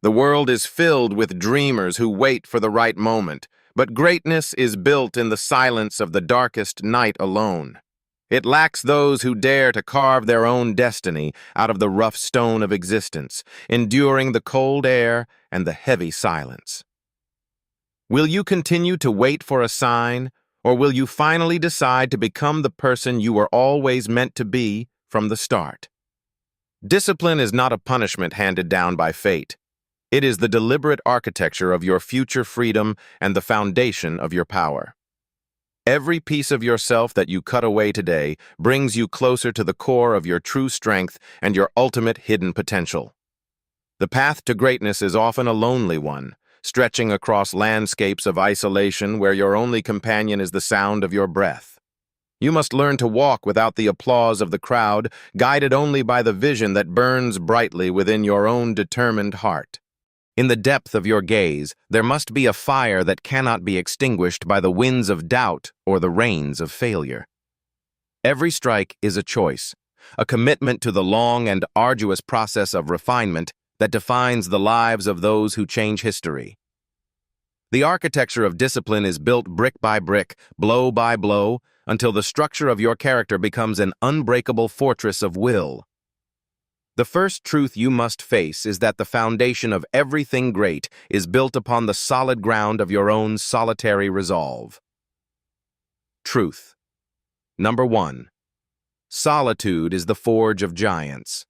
The world is filled with dreamers who wait for the right moment, but greatness is built in the silence of the darkest night alone. It lacks those who dare to carve their own destiny out of the rough stone of existence, enduring the cold air and the heavy silence. Will you continue to wait for a sign, or will you finally decide to become the person you were always meant to be from the start? Discipline is not a punishment handed down by fate. It is the deliberate architecture of your future freedom and the foundation of your power. Every piece of yourself that you cut away today brings you closer to the core of your true strength and your ultimate hidden potential. The path to greatness is often a lonely one, stretching across landscapes of isolation where your only companion is the sound of your breath. You must learn to walk without the applause of the crowd, guided only by the vision that burns brightly within your own determined heart. In the depth of your gaze, there must be a fire that cannot be extinguished by the winds of doubt or the rains of failure. Every strike is a choice, a commitment to the long and arduous process of refinement that defines the lives of those who change history. The architecture of discipline is built brick by brick, blow by blow, until the structure of your character becomes an unbreakable fortress of will. The first truth you must face is that the foundation of everything great is built upon the solid ground of your own solitary resolve. Truth. Number 1. Solitude is the forge of giants.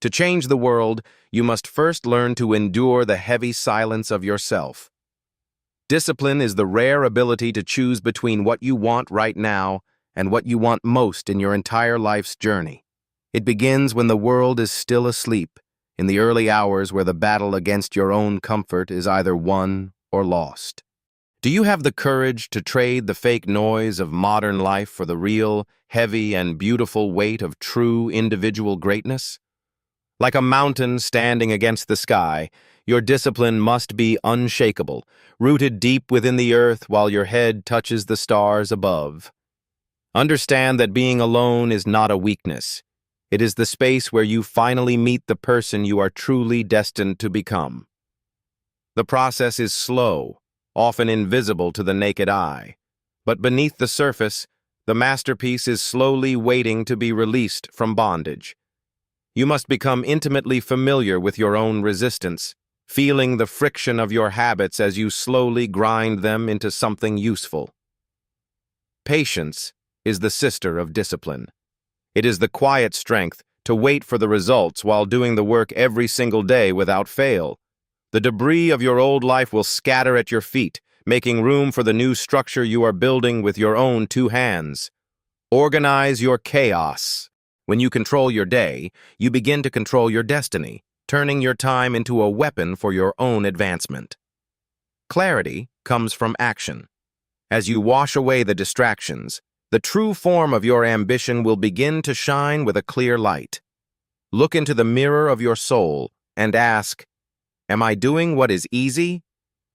To change the world, you must first learn to endure the heavy silence of yourself. Discipline is the rare ability to choose between what you want right now and what you want most in your entire life's journey. It begins when the world is still asleep, in the early hours where the battle against your own comfort is either won or lost. Do you have the courage to trade the fake noise of modern life for the real, heavy, and beautiful weight of true individual greatness? Like a mountain standing against the sky, your discipline must be unshakable, rooted deep within the earth while your head touches the stars above. Understand that being alone is not a weakness. It is the space where you finally meet the person you are truly destined to become. The process is slow, often invisible to the naked eye, but beneath the surface, the masterpiece is slowly waiting to be released from bondage. You must become intimately familiar with your own resistance, feeling the friction of your habits as you slowly grind them into something useful. Patience is the sister of discipline. It is the quiet strength to wait for the results while doing the work every single day without fail. The debris of your old life will scatter at your feet, making room for the new structure you are building with your own 2 hands. Organize your chaos. When you control your day, you begin to control your destiny, turning your time into a weapon for your own advancement. Clarity comes from action. As you wash away the distractions, the true form of your ambition will begin to shine with a clear light. Look into the mirror of your soul and ask, am I doing what is easy,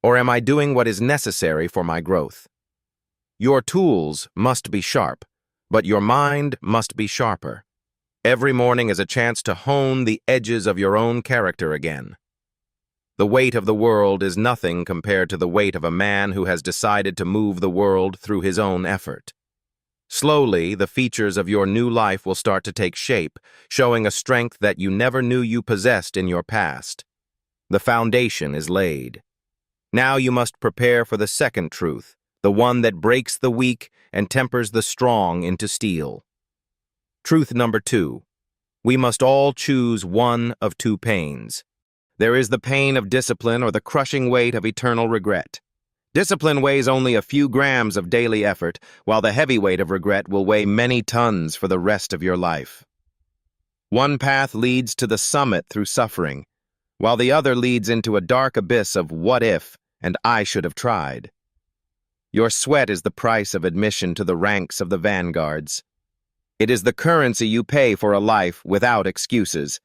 or am I doing what is necessary for my growth? Your tools must be sharp, but your mind must be sharper. Every morning is a chance to hone the edges of your own character again. The weight of the world is nothing compared to the weight of a man who has decided to move the world through his own effort. Slowly, the features of your new life will start to take shape, showing a strength that you never knew you possessed in your past. The foundation is laid. Now you must prepare for the second truth, the one that breaks the weak and tempers the strong into steel. Truth number 2. We must all choose one of 2 pains. There is the pain of discipline or the crushing weight of eternal regret. Discipline weighs only a few grams of daily effort, while the heavy weight of regret will weigh many tons for the rest of your life. One path leads to the summit through suffering, while the other leads into a dark abyss of what if and I should have tried. Your sweat is the price of admission to the ranks of the vanguards. It is the currency you pay for a life without excuses.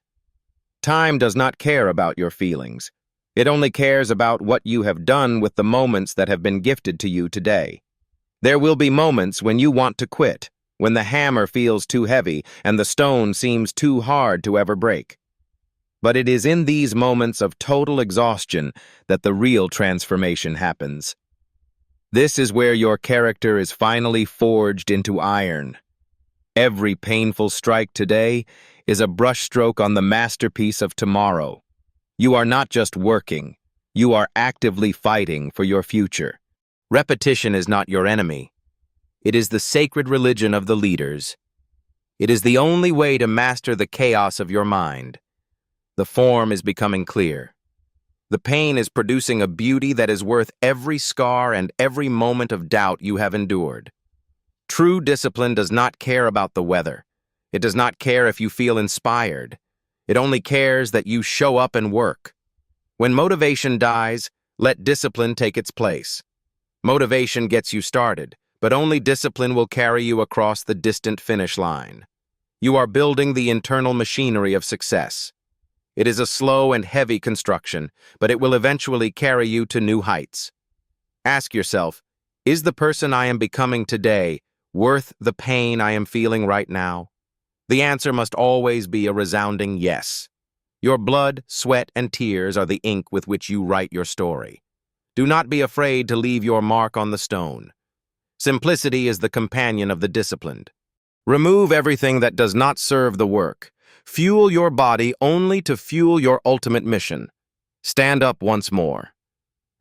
Time does not care about your feelings. It only cares about what you have done with the moments that have been gifted to you today. There will be moments when you want to quit, when the hammer feels too heavy and the stone seems too hard to ever break. But it is in these moments of total exhaustion that the real transformation happens. This is where your character is finally forged into iron. Every painful strike today is a brushstroke on the masterpiece of tomorrow. You are not just working, you are actively fighting for your future. Repetition is not your enemy. It is the sacred religion of the leaders. It is the only way to master the chaos of your mind. The form is becoming clear. The pain is producing a beauty that is worth every scar and every moment of doubt you have endured. True discipline does not care about the weather. It does not care if you feel inspired. It only cares that you show up and work. When motivation dies, let discipline take its place. Motivation gets you started, but only discipline will carry you across the distant finish line. You are building the internal machinery of success. It is a slow and heavy construction, but it will eventually carry you to new heights. Ask yourself, is the person I am becoming today worth the pain I am feeling right now? The answer must always be a resounding yes. Your blood, sweat, and tears are the ink with which you write your story. Do not be afraid to leave your mark on the stone. Simplicity is the companion of the disciplined. Remove everything that does not serve the work. Fuel your body only to fuel your ultimate mission. Stand up once more.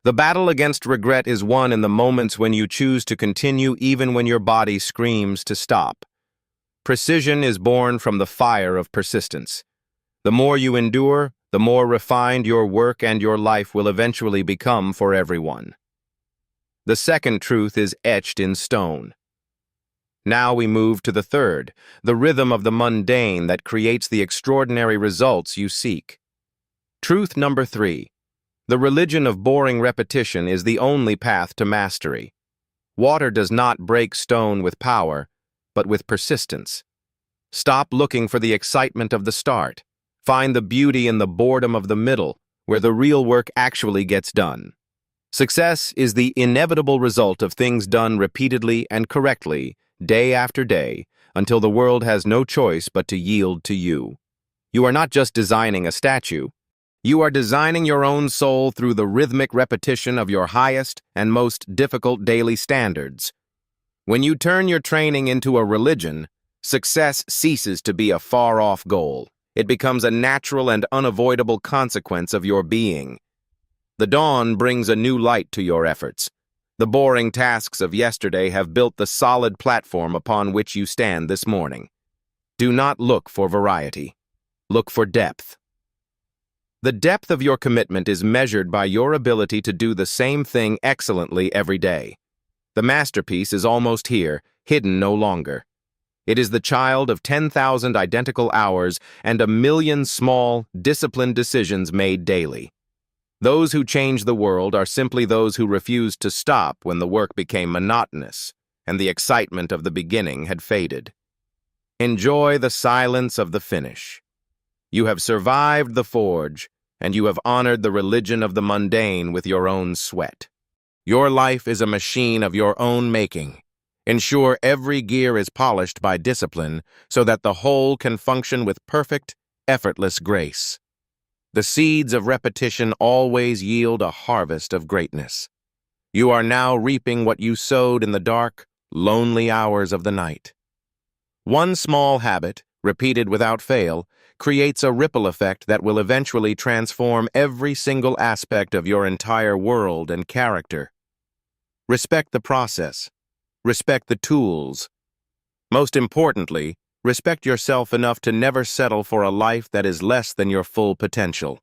The battle against regret is won in the moments when you choose to continue even when your body screams to stop. Precision is born from the fire of persistence. The more you endure, the more refined your work and your life will eventually become for everyone. The second truth is etched in stone. Now we move to the third, the rhythm of the mundane that creates the extraordinary results you seek. Truth number 3. The religion of boring repetition is the only path to mastery. Water does not break stone with power, but with persistence. Stop looking for the excitement of the start. Find the beauty in the boredom of the middle, where the real work actually gets done. Success is the inevitable result of things done repeatedly and correctly, day after day, until the world has no choice but to yield to you. You are not just designing a statue. You are designing your own soul through the rhythmic repetition of your highest and most difficult daily standards. When you turn your training into a religion, success ceases to be a far-off goal. It becomes a natural and unavoidable consequence of your being. The dawn brings a new light to your efforts. The boring tasks of yesterday have built the solid platform upon which you stand this morning. Do not look for variety. Look for depth. The depth of your commitment is measured by your ability to do the same thing excellently every day. The masterpiece is almost here, hidden no longer. It is the child of 10,000 identical hours and 1,000,000 small, disciplined decisions made daily. Those who change the world are simply those who refused to stop when the work became monotonous and the excitement of the beginning had faded. Enjoy the silence of the finish. You have survived the forge, and you have honored the religion of the mundane with your own sweat. Your life is a machine of your own making. Ensure every gear is polished by discipline so that the whole can function with perfect, effortless grace. The seeds of repetition always yield a harvest of greatness. You are now reaping what you sowed in the dark, lonely hours of the night. One small habit, repeated without fail, creates a ripple effect that will eventually transform every single aspect of your entire world and character. Respect the process. Respect the tools. Most importantly, respect yourself enough to never settle for a life that is less than your full potential.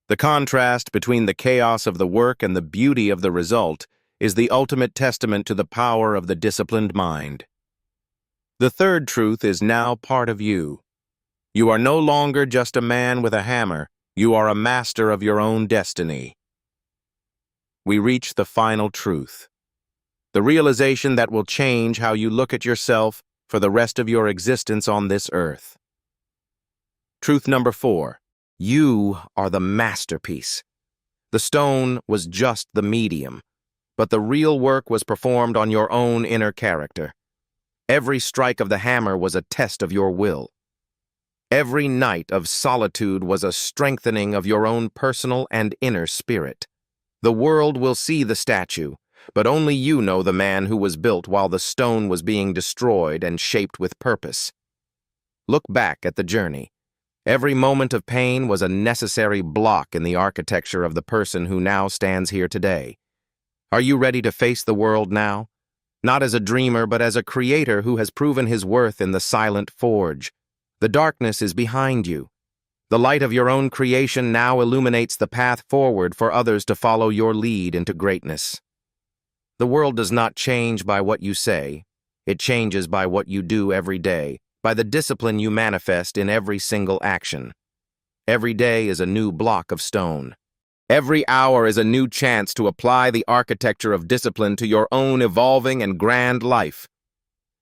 The contrast between the chaos of the work and the beauty of the result is the ultimate testament to the power of the disciplined mind. The third truth is now part of you. You are no longer just a man with a hammer. You are a master of your own destiny. We reach the final truth. The realization that will change how you look at yourself for the rest of your existence on this earth. Truth number 4. You are the masterpiece. The stone was just the medium, but the real work was performed on your own inner character. Every strike of the hammer was a test of your will. Every night of solitude was a strengthening of your own personal and inner spirit. The world will see the statue, but only you know the man who was built while the stone was being destroyed and shaped with purpose. Look back at the journey. Every moment of pain was a necessary block in the architecture of the person who now stands here today. Are you ready to face the world now? Not as a dreamer, but as a creator who has proven his worth in the silent forge. The darkness is behind you. The light of your own creation now illuminates the path forward for others to follow your lead into greatness. The world does not change by what you say. It changes by what you do every day, by the discipline you manifest in every single action. Every day is a new block of stone. Every hour is a new chance to apply the architecture of discipline to your own evolving and grand life.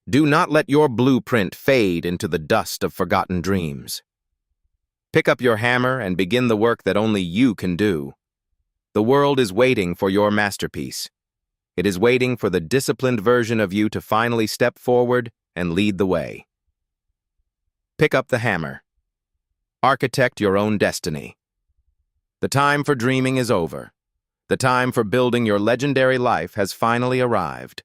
Do not let your blueprint fade into the dust of forgotten dreams. Pick up your hammer and begin the work that only you can do. The world is waiting for your masterpiece. It is waiting for the disciplined version of you to finally step forward and lead the way. Pick up the hammer. Architect your own destiny. The time for dreaming is over. The time for building your legendary life has finally arrived.